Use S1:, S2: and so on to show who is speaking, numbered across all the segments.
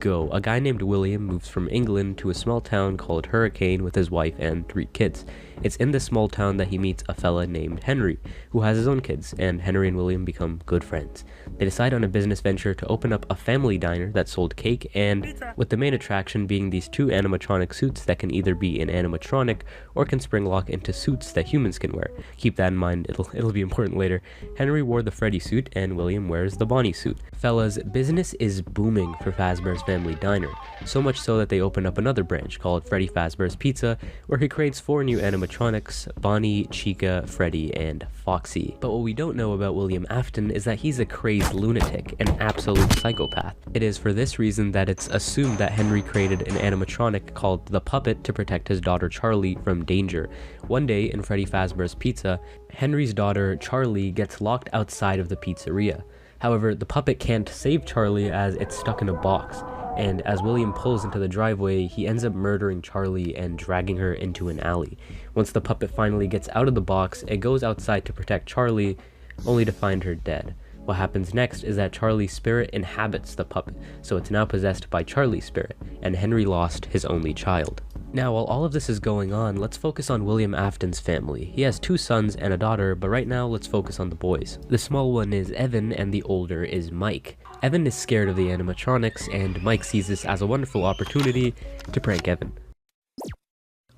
S1: Go. A guy named William moves from England to a small town called Hurricane with his wife and 3 kids. It's in this small town that he meets a fella named Henry, who has his own kids, and Henry and William become good friends. They decide on a business venture to open up a family diner that sold cake, and with the main attraction being these 2 animatronic suits that can either be an animatronic or can spring lock into suits that humans can wear. Keep that in mind, it'll be important later. Henry wore the Freddy suit and William wears the Bonnie suit. Fellas, business is booming for Fazbear's Family Diner, so much so that they open up another branch called Freddy Fazbear's Pizza, where he creates 4 new animatronics: Bonnie, Chica, Freddy, and Foxy. But what we don't know about William Afton is that he's a crazed lunatic, an absolute psychopath. It is for this reason that it's assumed that Henry created an animatronic called the Puppet to protect his daughter Charlie from danger. One day in Freddy Fazbear's Pizza, Henry's daughter Charlie gets locked outside of the pizzeria. However, the puppet can't save Charlie as it's stuck in a box, and as William pulls into the driveway, he ends up murdering Charlie and dragging her into an alley. Once the puppet finally gets out of the box, it goes outside to protect Charlie, only to find her dead. What happens next is that Charlie's spirit inhabits the puppet, so it's now possessed by Charlie's spirit, and Henry lost his only child. Now, while all of this is going on, let's focus on William Afton's family. He has 2 sons and a daughter, but right now let's focus on the boys. The small one is Evan, and the older is Mike. Evan is scared of the animatronics, and Mike sees this as a wonderful opportunity to prank Evan.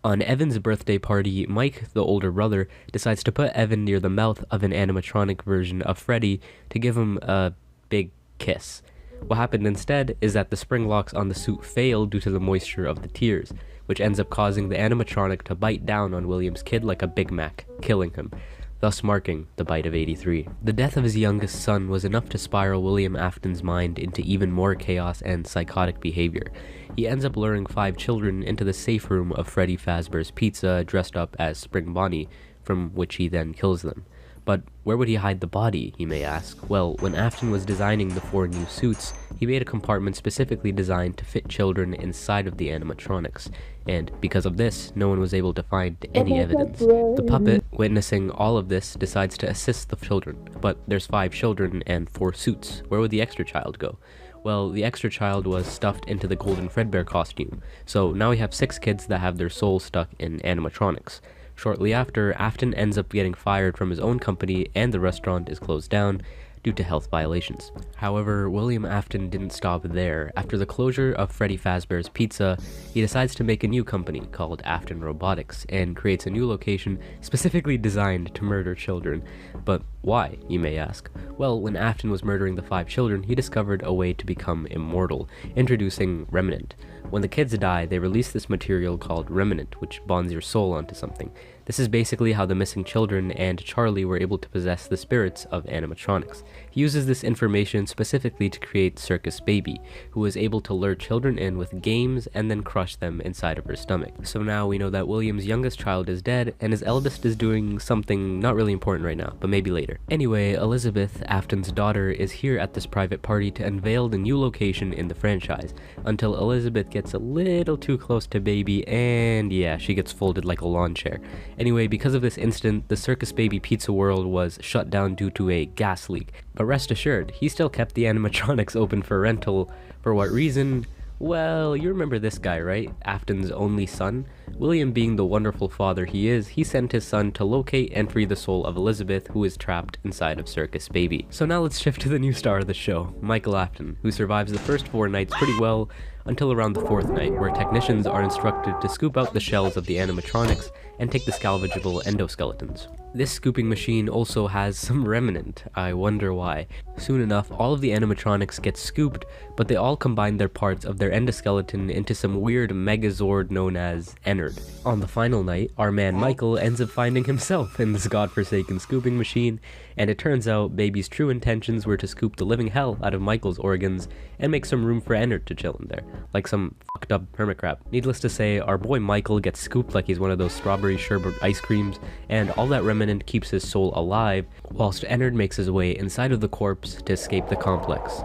S1: On Evan's birthday party, Mike, the older brother, decides to put Evan near the mouth of an animatronic version of Freddy to give him a big kiss. What happened instead is that the spring locks on the suit fail due to the moisture of the tears, which ends up causing the animatronic to bite down on William's kid like a Big Mac, killing him, thus marking the bite of 83. The death of his youngest son was enough to spiral William Afton's mind into even more chaos and psychotic behavior. He ends up luring 5 children into the safe room of Freddy Fazbear's Pizza dressed up as Spring Bonnie, from which he then kills them. But where would he hide the body, you may ask? Well, when Afton was designing the 4 new suits, he made a compartment specifically designed to fit children inside of the animatronics, and because of this, no one was able to find any evidence. The puppet, witnessing all of this, decides to assist the children, but there's 5 children and 4 suits. Where would the extra child go? Well, the extra child was stuffed into the Golden Fredbear costume, so now we have 6 kids that have their souls stuck in animatronics. Shortly after, Afton ends up getting fired from his own company and the restaurant is closed down due to health violations. However, William Afton didn't stop there. After the closure of Freddy Fazbear's Pizza, he decides to make a new company called Afton Robotics and creates a new location specifically designed to murder children. But why, you may ask? Well, when Afton was murdering the 5 children, he discovered a way to become immortal, introducing Remnant. When the kids die, they release this material called Remnant, which bonds your soul onto something. This is basically how the missing children and Charlie were able to possess the spirits of animatronics. He uses this information specifically to create Circus Baby, who was able to lure children in with games and then crush them inside of her stomach. So now we know that William's youngest child is dead, and his eldest is doing something not really important right now, but maybe later. Anyway, Elizabeth, Afton's daughter, is here at this private party to unveil the new location in the franchise, until Elizabeth gets a little too close to Baby, and yeah, she gets folded like a lawn chair. Anyway, because of this incident, the Circus Baby Pizza World was shut down due to a gas leak. But rest assured, he still kept the animatronics open for rental. For what reason? Well, you remember this guy, right? Afton's only son? William, being the wonderful father he is, he sent his son to locate and free the soul of Elizabeth, who is trapped inside of Circus Baby. So now let's shift to the new star of the show, Michael Afton, who survives the first 4 nights pretty well, until around the 4th night, where technicians are instructed to scoop out the shells of the animatronics and take the salvageable endoskeletons. This scooping machine also has some remnant. I wonder why. Soon enough, all of the animatronics get scooped, but they all combine their parts of their endoskeleton into some weird megazord known as Ennard. On the final night, our man Michael ends up finding himself in this godforsaken scooping machine, and it turns out Baby's true intentions were to scoop the living hell out of Michael's organs and make some room for Ennard to chill in there, like some fucked up hermit crab. Needless to say, our boy Michael gets scooped like he's one of those strawberry sherbet ice creams, and all that remnant keeps his soul alive, whilst Ennard makes his way inside of the corpse to escape the complex.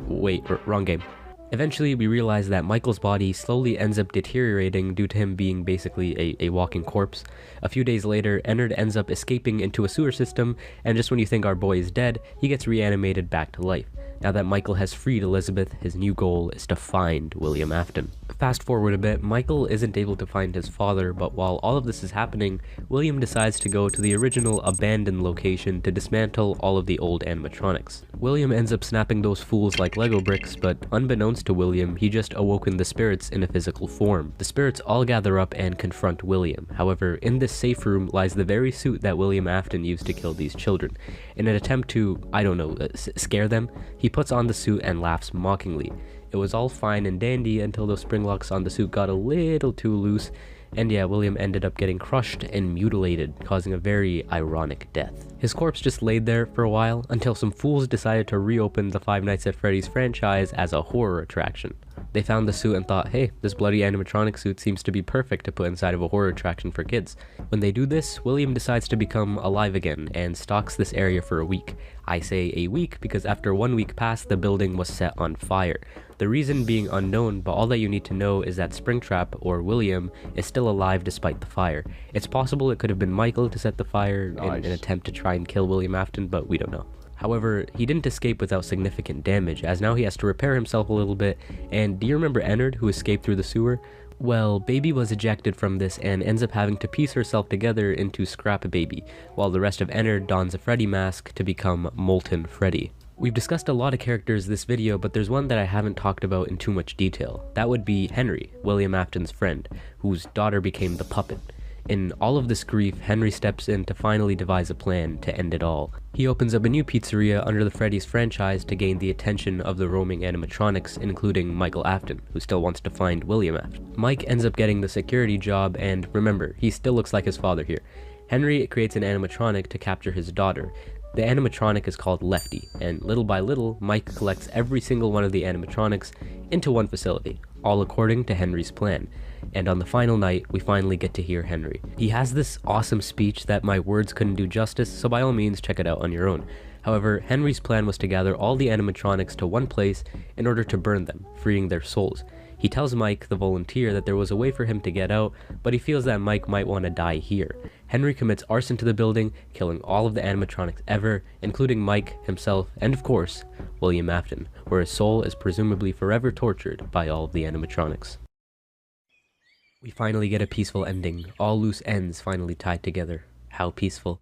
S1: Wait, wrong game. Eventually, we realize that Michael's body slowly ends up deteriorating due to him being basically a walking corpse. A few days later, Ennard ends up escaping into a sewer system, and just when you think our boy is dead, he gets reanimated back to life. Now that Michael has freed Elizabeth, his new goal is to find William Afton. Fast forward a bit, Michael isn't able to find his father, but while all of this is happening, William decides to go to the original abandoned location to dismantle all of the old animatronics. William ends up snapping those fools like Lego bricks, but unbeknownst to William, he just awoken the spirits in a physical form. The spirits all gather up and confront William. However, in this safe room lies the very suit that William Afton used to kill these children. In an attempt to, scare them, he puts on the suit and laughs mockingly. It was all fine and dandy until those spring locks on the suit got a little too loose, and yeah, William ended up getting crushed and mutilated, causing a very ironic death. His corpse just laid there for a while until some fools decided to reopen the Five Nights at Freddy's franchise as a horror attraction. They found the suit and thought, hey, this bloody animatronic suit seems to be perfect to put inside of a horror attraction for kids. When they do this, William decides to become alive again and stalks this area for a week. I say a week because after 1 week passed, the building was set on fire. The reason being unknown, but all that you need to know is that Springtrap, or William, is still alive despite the fire. It's possible it could have been Michael to set the fire in an attempt to try and kill William Afton, but we don't know. However, he didn't escape without significant damage, as now he has to repair himself a little bit. And do you remember Ennard, who escaped through the sewer? Well, Baby was ejected from this and ends up having to piece herself together into Scrap Baby, while the rest of Ennard dons a Freddy mask to become Molten Freddy. We've discussed a lot of characters this video, but there's one that I haven't talked about in too much detail. That would be Henry, William Afton's friend, whose daughter became the puppet. In all of this grief, Henry steps in to finally devise a plan to end it all. He opens up a new pizzeria under the Freddy's franchise to gain the attention of the roaming animatronics, including Michael Afton, who still wants to find William Afton. Mike ends up getting the security job, and remember, he still looks like his father here. Henry creates an animatronic to capture his daughter. The animatronic is called Lefty, and little by little, Mike collects every single one of the animatronics into one facility, all according to Henry's plan. And on the final night, we finally get to hear Henry. He has this awesome speech that my words couldn't do justice, so by all means check it out on your own. However, Henry's plan was to gather all the animatronics to one place in order to burn them, freeing their souls. He tells Mike, the volunteer, that there was a way for him to get out, but he feels that Mike might want to die here. Henry commits arson to the building, killing all of the animatronics ever, including Mike, himself, and of course, William Afton, where his soul is presumably forever tortured by all of the animatronics. We finally get a peaceful ending, all loose ends finally tied together. How peaceful.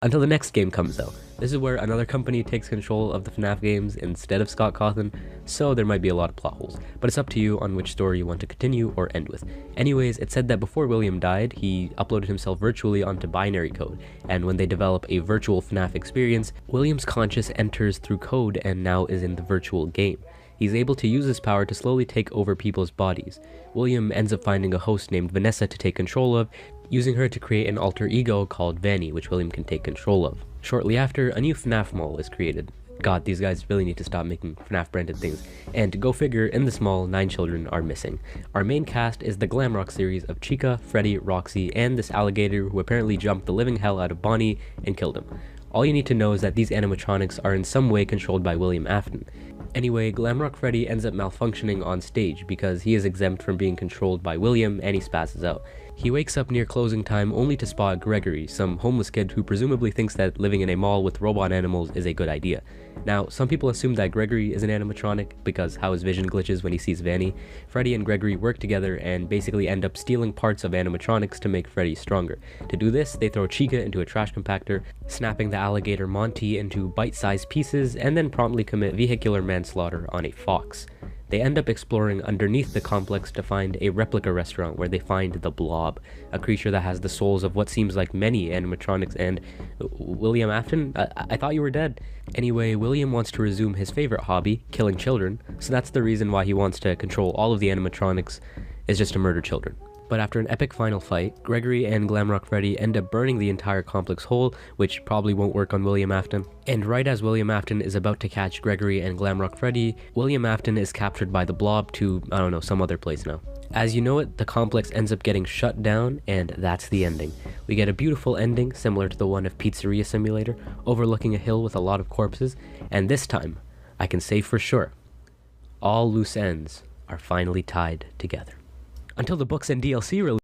S1: Until the next game comes out. This is where another company takes control of the FNAF games instead of Scott Cawthon, so there might be a lot of plot holes, but it's up to you on which story you want to continue or end with. Anyways, it said that before William died, he uploaded himself virtually onto binary code, and when they develop a virtual FNAF experience, William's conscious enters through code and now is in the virtual game. He's able to use his power to slowly take over people's bodies. William ends up finding a host named Vanessa to take control of, using her to create an alter ego called Vanny, which William can take control of. Shortly after, a new FNAF mall is created. God, these guys really need to stop making FNAF branded things. And go figure, in this mall, 9 children are missing. Our main cast is the glam rock series of Chica, Freddy, Roxy, and this alligator who apparently jumped the living hell out of Bonnie and killed him. All you need to know is that these animatronics are in some way controlled by William Afton. Anyway, Glamrock Freddy ends up malfunctioning on stage because he is exempt from being controlled by William and he spazzes out. He wakes up near closing time only to spot Gregory, some homeless kid who presumably thinks that living in a mall with robot animals is a good idea. Now, some people assume that Gregory is an animatronic because how his vision glitches when he sees Vanny. Freddy and Gregory work together and basically end up stealing parts of animatronics to make Freddy stronger. To do this, they throw Chica into a trash compactor, snapping the alligator Monty into bite-sized pieces, and then promptly commit vehicular manslaughter on a fox. They end up exploring underneath the complex to find a replica restaurant where they find the Blob, a creature that has the souls of what seems like many animatronics. And William Afton? I thought you were dead. Anyway, William wants to resume his favorite hobby, killing children, so that's the reason why he wants to control all of the animatronics, is just to murder children. But after an epic final fight, Gregory and Glamrock Freddy end up burning the entire complex whole, which probably won't work on William Afton. And right as William Afton is about to catch Gregory and Glamrock Freddy, William Afton is captured by the Blob to, I don't know, some other place now. As you know it, the complex ends up getting shut down, and that's the ending. We get a beautiful ending, similar to the one of Pizzeria Simulator, overlooking a hill with a lot of corpses, and this time, I can say for sure, all loose ends are finally tied together. Until the books and DLC release.